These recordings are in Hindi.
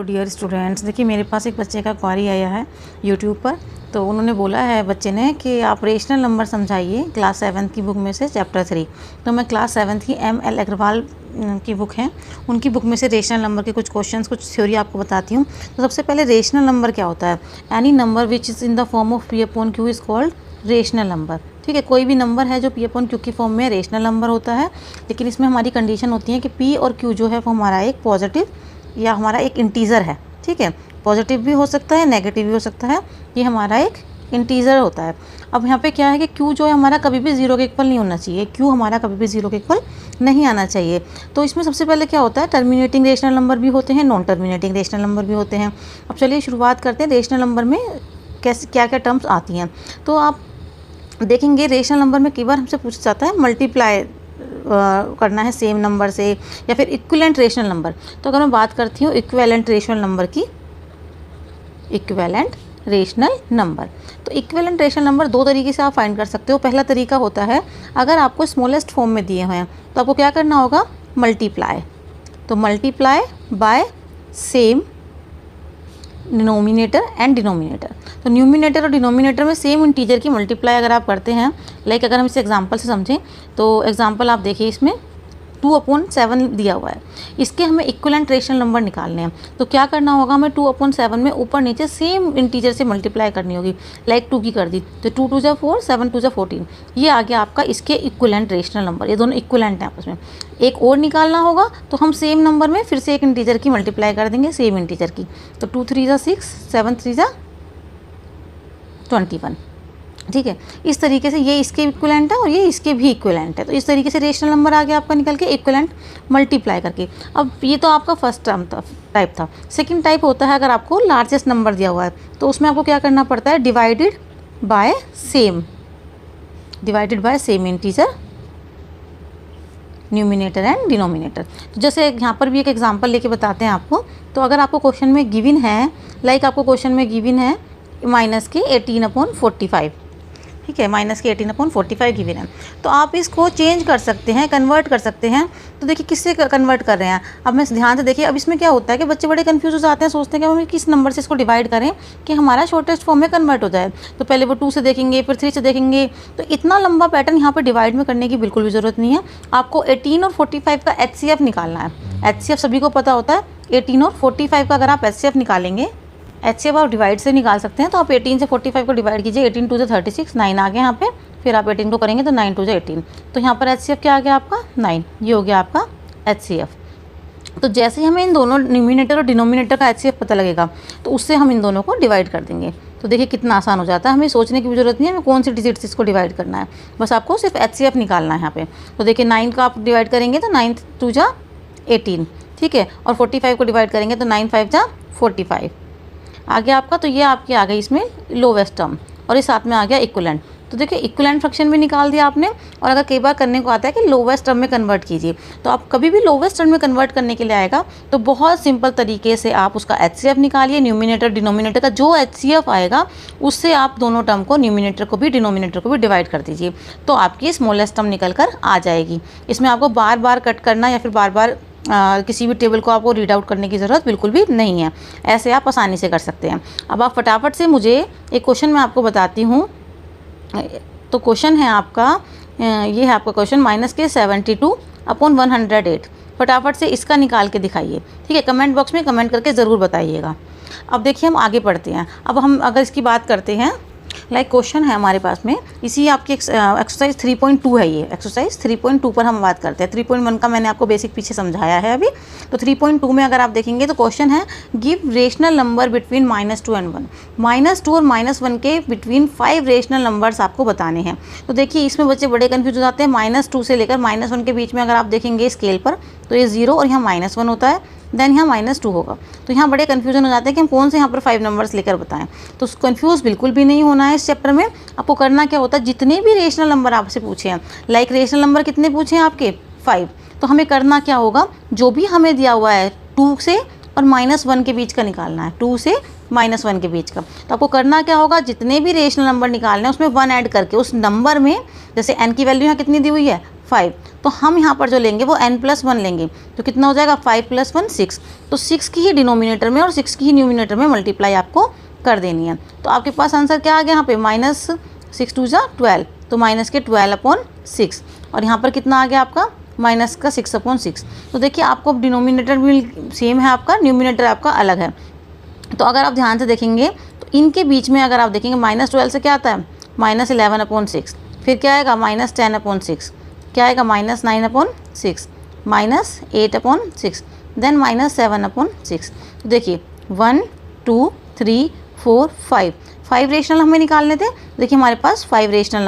डियर स्टूडेंट्स, देखिए मेरे पास एक बच्चे का क्वेरी आया है यूट्यूब पर। तो उन्होंने बोला है बच्चे ने कि आप रेशनल नंबर समझाइए क्लास 7 की बुक में से चैप्टर 3। तो मैं क्लास 7 की एम.एल. अग्रवाल की बुक है, उनकी बुक में से रेशनल नंबर के कुछ क्वेश्चंस, कुछ थ्योरी आपको बताती हूँ। तो सबसे पहले रेशनल नंबर क्या होता है? Any number which is in the form of P upon Q is called rational number. ठीक है, कोई भी नंबर है जो पी अपॉन क्यू की फॉर्म में रेशनल नंबर होता है, लेकिन इसमें हमारी कंडीशन होती है कि पी और क्यू जो है वो हमारा एक पॉजिटिव या हमारा एक इंटीज़र है। ठीक है, पॉजिटिव भी हो सकता है, नेगेटिव भी हो सकता है, ये हमारा एक इंटीज़र होता है। अब यहाँ पे क्या है कि क्यू जो है हमारा कभी भी ज़ीरो के इक्वल नहीं होना चाहिए, क्यू हमारा कभी भी ज़ीरो के इक्वल नहीं आना चाहिए। तो इसमें सबसे पहले क्या होता है, टर्मिनेटिंग रेशनल नंबर भी होते हैं, नॉन टर्मिनेटिंग रेशनल नंबर भी होते हैं। अब चलिए शुरुआत करते हैं रेशनल नंबर में कैसे क्या क्या टर्म्स आती हैं। तो आप देखेंगे रेशनल नंबर में कई बार हमसे पूछा जाता है मल्टीप्लाई करना है सेम नंबर से, या फिर इक्विवेलेंट रेशनल नंबर। तो अगर मैं बात करती हूँ इक्विवेलेंट रेशनल नंबर की, इक्विवेलेंट रेशनल नंबर, तो इक्विवेलेंट रेशनल नंबर दो तरीके से आप फाइंड कर सकते हो। पहला तरीका होता है, अगर आपको स्मॉलेस्ट फॉर्म में दिए हुए हैं तो आपको क्या करना होगा, मल्टीप्लाई। तो multiply by same numerator and denominator. तो न्यूमिनेटर और डिनोमिनेटर में सेम इंटीजर की मल्टीप्लाई अगर आप करते हैं, लाइक अगर हम इसे एग्जांपल से समझें तो एग्जांपल आप देखिए, इसमें 2/7 दिया हुआ है, इसके हमें इक्विवेलेंट रेशनल नंबर निकालने हैं। तो क्या करना होगा, हमें 2/7 में ऊपर नीचे सेम इंटीजर से मल्टीप्लाई करनी होगी। लाइक 2 की कर दी तो 2 2 जा 4, 7 2 जा 14, ये आ गया आपका इसके इक्विवेलेंट रेशनल नंबर। ये दोनों इक्विवेलेंट हैं आपस में। एक और निकालना होगा तो हम सेम नंबर में फिर से एक इंटीजर की मल्टीप्लाई कर देंगे, सेम इंटीजर की। तो 2 3 जा 6, 7 3 जा 21। ठीक है, इस तरीके से ये इसके इक्विवेलेंट है और ये इसके भी इक्विवेलेंट है। तो इस तरीके से रेशनल नंबर आ गया आपका निकल के इक्विवेलेंट मल्टीप्लाई करके। अब ये तो आपका फर्स्ट टर्म था, टाइप था। सेकंड टाइप होता है, अगर आपको लार्जेस्ट नंबर दिया हुआ है तो उसमें आपको क्या करना पड़ता है, divided by same, divided by same integer, numerator and denominator. तो जैसे यहाँ पर भी एक एग्जांपल लेके बताते हैं आपको। तो अगर आपको क्वेश्चन में गिवन है, लाइक आपको क्वेश्चन में गिवन है माइनस के 18/45, ठीक है, माइनस के 18/45 गिवन है, तो आप इसको चेंज कर सकते हैं, कन्वर्ट कर सकते हैं। तो देखिए किससे कन्वर्ट कर रहे हैं, अब मैं ध्यान से देखिए। अब इसमें क्या होता है कि बच्चे बड़े कंफ्यूज हो जाते हैं, सोचते हैं कि हमें किस नंबर से इसको डिवाइड करें कि हमारा शॉर्टेस्ट फॉर्म में कन्वर्ट हो जाए। तो पहले वो 2 से देखेंगे, फिर 3 से देखेंगे। तो इतना लंबा पैटर्न यहाँ पर डिवाइड में करने की बिल्कुल भी ज़रूरत नहीं है। आपको 18 और 45 का HCF निकालना है। HCF सभी को पता होता है, 18 और 45 का अगर आप HCF निकालेंगे, HCF आप डिवाइड से निकाल सकते हैं। तो आप 18 से 45 को डिवाइड कीजिए, 18 2 से 36, 9 आ गया यहाँ पे। फिर आप 18 को करेंगे तो 9 2 से 18, तो यहाँ पर HCF क्या आ गया आपका 9, ये हो गया आपका HCF। तो जैसे ही हमें इन दोनों न्यूमिनेटर और डिनोमिनेटर का HCF पता लगेगा तो उससे हम इन दोनों को डिवाइड कर देंगे। तो देखिए कितना आसान हो जाता है, हमें सोचने की भी जरूरत नहीं है हमें कौन सी डिजिट से इसको डिवाइड करना है, बस आपको सिर्फ HCF निकालना है यहाँ पे। तो देखिए 9 का आप डिवाइड करेंगे तो 9 2 जा 18, ठीक है, और 45 को डिवाइड करेंगे तो 9 5 जा 45 आ गया आपका। तो ये आपकी आ गई इसमें लोवेस्ट टर्म, और इस साथ में आ गया इक्विवेलेंट। तो देखिए इक्विवेलेंट फ्रैक्शन भी निकाल दिया आपने। और अगर कई बार करने को आता है कि लोवेस्ट टर्म में कन्वर्ट कीजिए, तो आप कभी भी लोवेस्ट टर्म में कन्वर्ट करने के लिए आएगा तो बहुत सिंपल तरीके से आप उसका HCF निकालिए। न्यूमिनेटर डिनोमिनेटर का जो HCF आएगा उससे आप दोनों टर्म को, न्यूमिनेटर को भी डिनोमिनेटर को भी डिवाइड कर दीजिए, तो आपकी स्मॉलेस्ट टर्म निकल कर आ जाएगी। इसमें आपको बार बार कट करना या फिर बार बार किसी भी टेबल को आपको रीड आउट करने की ज़रूरत बिल्कुल भी नहीं है, ऐसे आप आसानी से कर सकते हैं। अब आप फटाफट से मुझे एक क्वेश्चन मैं आपको बताती हूँ। तो क्वेश्चन है आपका, ये है आपका क्वेश्चन, माइनस के 72/108। फटाफट से इसका निकाल के दिखाइए, ठीक है, कमेंट बॉक्स में कमेंट करके ज़रूर बताइएगा। अब देखिए हम आगे बढ़ते हैं। अब हम अगर इसकी बात करते हैं, लाइक क्वेश्चन है हमारे पास में, इसी आपकी एक्सरसाइज 3.2 है, ये एक्सरसाइज 3.2 पर हम बात करते हैं। 3.1 का मैंने आपको बेसिक पीछे समझाया है अभी। तो 3.2 में अगर आप देखेंगे तो क्वेश्चन है, give rational number between -2 and 1। -2 और -1 के बिटवीन 5 रेशनल नंबर्स आपको बताने हैं। तो देखिए इसमें बच्चे बड़े कन्फ्यूज हो जाते हैं। -2 से लेकर -1 के बीच में अगर आप देखेंगे स्केल पर तो ये 0 और यहाँ -1 होता है, देन यहाँ -2 होगा। तो यहाँ बड़े कन्फ्यूजन हो जाते हैं कि हम कौन से यहाँ पर 5 नंबर्स लेकर बताएं। तो कन्फ्यूज़ बिल्कुल भी नहीं होना है इस चैप्टर में। आपको करना क्या होता है, जितने भी रेशनल नंबर आपसे पूछे हैं, लाइक रेशनल नंबर कितने पूछे हैं आपके 5, तो हमें करना क्या होगा, जो भी हमें दिया हुआ है 2 से और -1 के बीच का निकालना है, 2 से -1 के बीच का। तो आपको करना क्या होगा, जितने भी रेशनल नंबर निकालने हैं उसमें 1 ऐड करके उस नंबर में, जैसे n की वैल्यू यहाँ कितनी दी हुई है 5, तो हम यहाँ पर जो लेंगे वो n+1 लेंगे, तो कितना हो जाएगा 5 + 1 6, तो 6 की ही डिनोमिनेटर में और 6 की ही न्यूमिनेटर में मल्टीप्लाई आपको कर देनी है। तो आपके पास आंसर क्या आ गया यहाँ पे -6 2 = 12, तो माइनस के 12/6, और यहाँ पर कितना आ गया आपका माइनस का 6/6। तो देखिए आपको डिनोमिनेटर भी सेम है आपका, न्यूमिनेटर आपका अलग है। तो अगर आप ध्यान से देखेंगे तो इनके बीच में अगर आप देखेंगे -12 से क्या आता है -11/6, फिर क्या आएगा -10/6, क्या आएगा -9/6, -8/6, देन -7/6। तो देखिए 1 2 3 4 5 रेशनल हमें निकालने थे। देखिए हमारे पास 5 रेशनल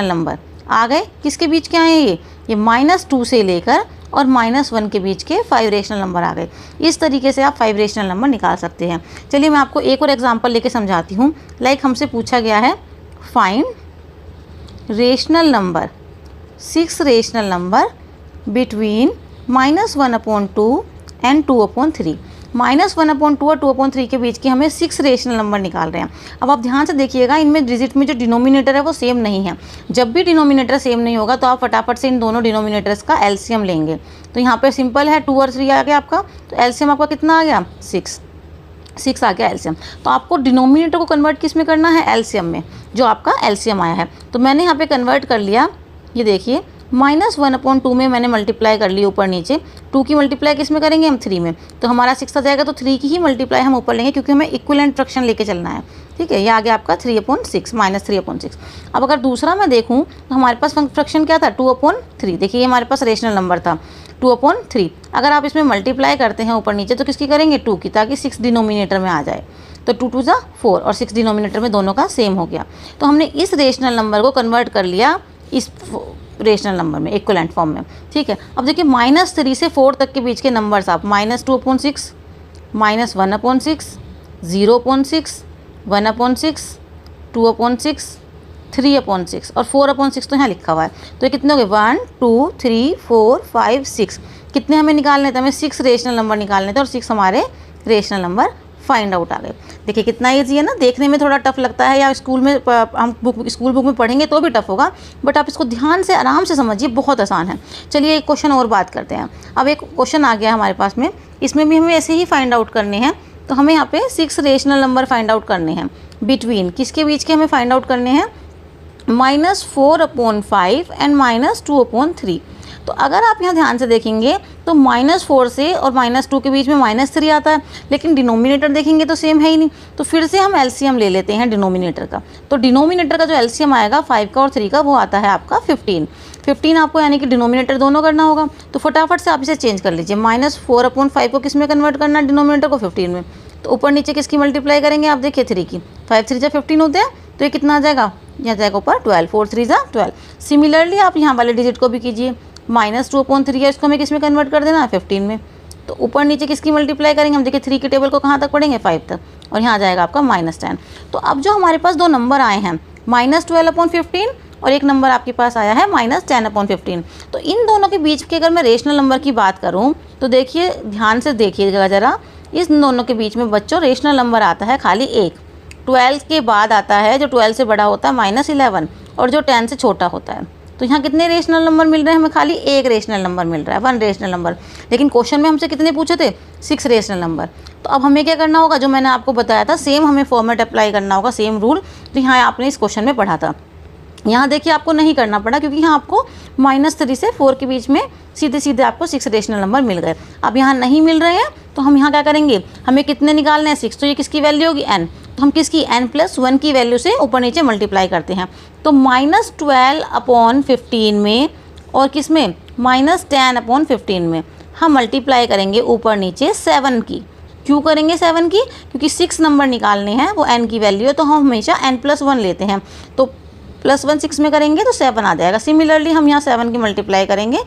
नंबर आ गए। किसके बीच के आए ये -2 से लेकर और -1 के बीच के 5 रेशनल नंबर आ गए। इस तरीके से आप 5 रेशनल नंबर निकाल सकते हैं। चलिए मैं आपको एक और एग्जांपल लेके समझाती हूँ। लाइक हमसे पूछा गया है find rational number 6 rational number between -1/2 and 2/3। -1/2 और 2/3 के बीच के हमें 6 रेशनल नंबर निकाल रहे हैं। अब आप ध्यान से देखिएगा, इनमें डिजिट में जो डिनोमिनेटर है वो सेम नहीं है। जब भी डिनोमिनेटर सेम नहीं होगा तो आप फटाफट से इन दोनों डिनोमिनेटर्स का एलसीएम लेंगे। तो यहाँ पे सिंपल है, 2 और 3 आ गया आपका, तो एलसीएम आपका कितना आ गया 6 आ गया एलसीएम। तो आपको डिनोमिनेटर को कन्वर्ट किस में करना है, एलसीएम में, जो आपका एलसीएम आया है। तो मैंने यहाँ पे कन्वर्ट कर लिया, ये देखिए -1/2 में मैंने मल्टीप्लाई कर ली ऊपर नीचे, 2 की मल्टीप्लाई किस में करेंगे हम 3 में, तो हमारा 6 आ जाएगा। तो 3 की ही मल्टीप्लाई हम ऊपर लेंगे क्योंकि हमें इक्विवेलेंट फ्रैक्शन लेके चलना है। ठीक है, ये आ गया आपका 3/6 -3/6। अब अगर दूसरा मैं देखूँ तो हमारे पास फ्रैक्शन क्या था 2/3। देखिए ये हमारे पास रेशनल नंबर था 2/3। अगर आप इसमें मल्टीप्लाई करते हैं ऊपर नीचे तो किसकी करेंगे 2 की, ताकि 6 डिनोमिनेटर में आ जाए। तो 2 2 = 4 और 6 डिनोमिनेटर में दोनों का सेम हो गया। तो हमने इस रेशनल नंबर को कन्वर्ट कर लिया इस रेशनल नंबर में, इक्विवेलेंट फॉर्म में। ठीक है, अब देखिए -3 से 4 तक के बीच के नंबर्स आप -2/6, -1/6, 0/6, 1/6, 2/6, 3/6 और 4/6 तो यहाँ लिखा हुआ है। तो ये कितने हो गए 1 2 3 4 5 6। कितने हमें निकालने थे, हमें 6 रेशनल नंबर निकालने थे और 6 हमारे रेशनल नंबर फाइंड आउट आ गए। देखिए कितना ईजी है ना, देखने में थोड़ा टफ लगता है या स्कूल में हम स्कूल बुक में पढ़ेंगे तो भी टफ होगा, बट आप इसको ध्यान से आराम से समझिए, बहुत आसान है। चलिए एक क्वेश्चन और बात करते हैं। अब एक क्वेश्चन आ गया हमारे पास में, इसमें भी हमें ऐसे ही फाइंड आउट करने हैं। तो हमें यहाँ पे 6 रेशनल नंबर फाइंड आउट करने हैं बिटवीन, किसके बीच के हमें फाइंड आउट करने हैं -4/5 एंड -2/3। तो अगर आप यहाँ ध्यान से देखेंगे तो -4 से और -2 के बीच में -3 आता है, लेकिन डिनोमिनेटर देखेंगे तो सेम है ही नहीं। तो फिर से हम एलसीएम ले लेते हैं डिनोमिनेटर का। तो डिनोमिनेटर का जो एलसीएम आएगा 5 का और 3 का, वो आता है आपका 15 आपको, यानी कि डिनोमिनेटर दोनों करना होगा। तो फटाफट से आप इसे चेंज कर लीजिए, -4/5 को किस में कन्वर्ट करना है, डिनोमिनेटर को 15 में। तो ऊपर नीचे किसकी मल्टीप्लाई करेंगे आप, देखिए 3 की, 5 3 = 15 होते हैं, तो ये कितना आ जाएगा, यहाँ जाएगा ऊपर 12, 4 3 = 12। सिमिलरली आप यहाँ वाले डिजिट को भी कीजिए, -2/3 है, इसको हमें किस में कन्वर्ट कर देना है 15 में। तो ऊपर नीचे किसकी मल्टीप्लाई करेंगे हम, देखिए 3 के टेबल को कहाँ तक पढ़ेंगे 5 तक, और यहाँ आ जाएगा आपका -10। तो अब जो हमारे पास दो नंबर आए हैं -12/15 और एक नंबर आपके पास आया है -10/15। तो इन दोनों के बीच के अगर मैं रेशनल नंबर की बात करूँ तो देखिए ध्यान से देखिएगा ज़रा, इस दोनों के बीच में बच्चों रेशनल नंबर आता है खाली एक। 12 के बाद आता है, जो 12 से बड़ा होता है -11, और जो 10 से छोटा होता है। तो यहाँ कितने रेशनल नंबर मिल रहे हैं हमें, खाली एक रेशनल नंबर मिल रहा है, 1 रेशनल नंबर। लेकिन क्वेश्चन में हमसे कितने पूछे थे, 6 रेशनल नंबर। तो अब हमें क्या करना होगा, जो मैंने आपको बताया था सेम हमें फॉर्मेट अप्लाई करना होगा, सेम रूल तो यहाँ आपने इस क्वेश्चन में पढ़ा था। यहाँ देखिए आपको नहीं करना पड़ा, क्योंकि यहाँ आपको -3 से 4 के बीच में सीधे सीधे आपको 6 रेशनल नंबर मिल गए। अब यहाँ नहीं मिल रहे हैं तो हम यहाँ क्या करेंगे, हमें कितने निकालने हैं 6, तो ये किसकी वैल्यू होगी n, तो हम किसकी n+1 की वैल्यू से ऊपर नीचे मल्टीप्लाई करते हैं। तो -12/15 में और किस में -10/15 में हम मल्टीप्लाई करेंगे ऊपर नीचे 7 की। क्यों करेंगे 7 की, क्योंकि 6 नंबर निकालने हैं, वो n की वैल्यू है, तो हम हमेशा n+1 लेते हैं। तो +1 6 में करेंगे तो 7 आ जाएगा। सिमिलरली हम यहाँ 7 की मल्टीप्लाई करेंगे,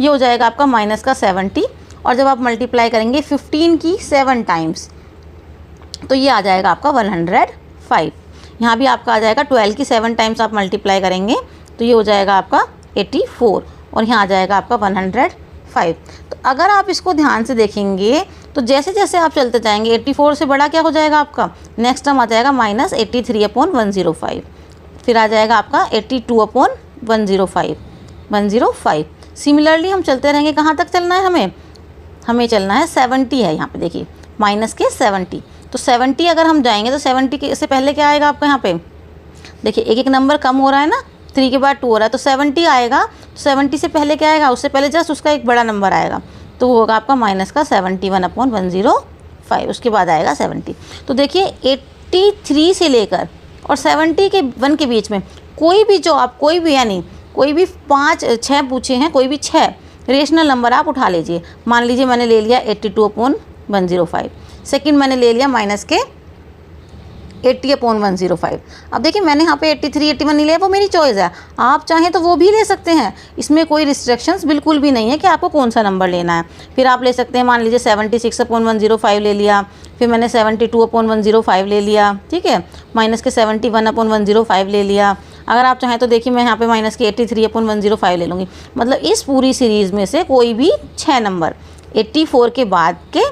ये हो जाएगा आपका -70, और जब आप मल्टीप्लाई करेंगे 15 की 7 टाइम्स तो ये आ जाएगा आपका 105। यहाँ भी आपका आ जाएगा 12 की 7 टाइम्स आप मल्टीप्लाई करेंगे तो ये हो जाएगा आपका 84, और यहाँ आ जाएगा आपका 105। तो अगर आप इसको ध्यान से देखेंगे तो जैसे जैसे आप चलते जाएंगे 84 से बड़ा क्या हो जाएगा आपका, नेक्स्ट टर्म आ जाएगा -83/105, फिर आ जाएगा आपका 82/9, 105। सिमिलरली हम चलते रहेंगे, कहाँ तक चलना है हमें चलना है 70 है यहाँ पे, देखिए माइनस के 70। तो 70 अगर हम जाएंगे तो 70 के से पहले क्या आएगा आपका यहाँ पे, देखिए एक एक नंबर कम हो रहा है ना, 3 के बाद 2 हो रहा है, तो 70 आएगा। तो 70 से पहले क्या आएगा, उससे पहले जस्ट उसका एक बड़ा नंबर आएगा, तो वो होगा आपका माइनस का 71/105, उसके बाद आएगा 70। तो देखिए 83 से लेकर और 70 के 1 के बीच में कोई भी जो आप कोई भी यानी कोई भी 5-6 पूछे हैं, कोई भी 6 रेशनल नंबर आप उठा लीजिए। मान लीजिए मैंने ले लिया 82/105, सेकंड मैंने ले लिया माइनस के 80/105। अब देखिए मैंने यहाँ पे 83, 81 नहीं लिया, वो मेरी चॉइस है, आप चाहें तो वो भी ले सकते हैं, इसमें कोई रिस्ट्रिक्शंस बिल्कुल भी नहीं है कि आपको कौन सा नंबर लेना है। फिर आप ले सकते हैं, मान लीजिए 76/105 ले लिया, फिर मैंने 72/105 ले लिया, ठीक है, माइनस के 71/105 ले लिया। अगर आप चाहें तो देखिए मैं यहाँ पे माइनस के 83/105 ले लूँगी। मतलब इस पूरी सीरीज़ में से कोई भी 6 नंबर 84 के बाद के,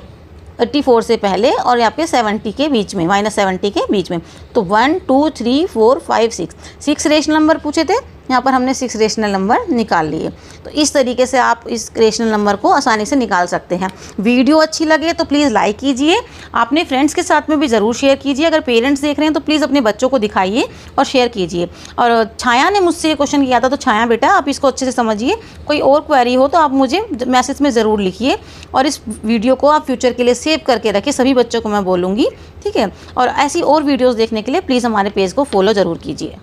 84 से पहले और यहाँ पे 70 के बीच में, -70 के बीच में, तो 1 2 3 4 5 6 रेशनल नंबर पूछे थे, यहाँ पर हमने 6 रेशनल नंबर निकाल लिए। तो इस तरीके से आप इस रेशनल नंबर को आसानी से निकाल सकते हैं। वीडियो अच्छी लगे तो प्लीज़ लाइक कीजिए, अपने फ्रेंड्स के साथ में भी ज़रूर शेयर कीजिए। अगर पेरेंट्स देख रहे हैं तो प्लीज़ अपने बच्चों को दिखाइए और शेयर कीजिए। और छाया ने मुझसे ये क्वेश्चन किया था, तो छाया बेटा आप इसको अच्छे से समझिए, कोई और क्वेरी हो तो आप मुझे मैसेज में ज़रूर लिखिए, और इस वीडियो को आप फ्यूचर के लिए सेव करके रखिए, सभी बच्चों को मैं बोलूँगी, ठीक है। और ऐसी और वीडियोज़ देखने के लिए प्लीज़ हमारे पेज को फॉलो ज़रूर कीजिए।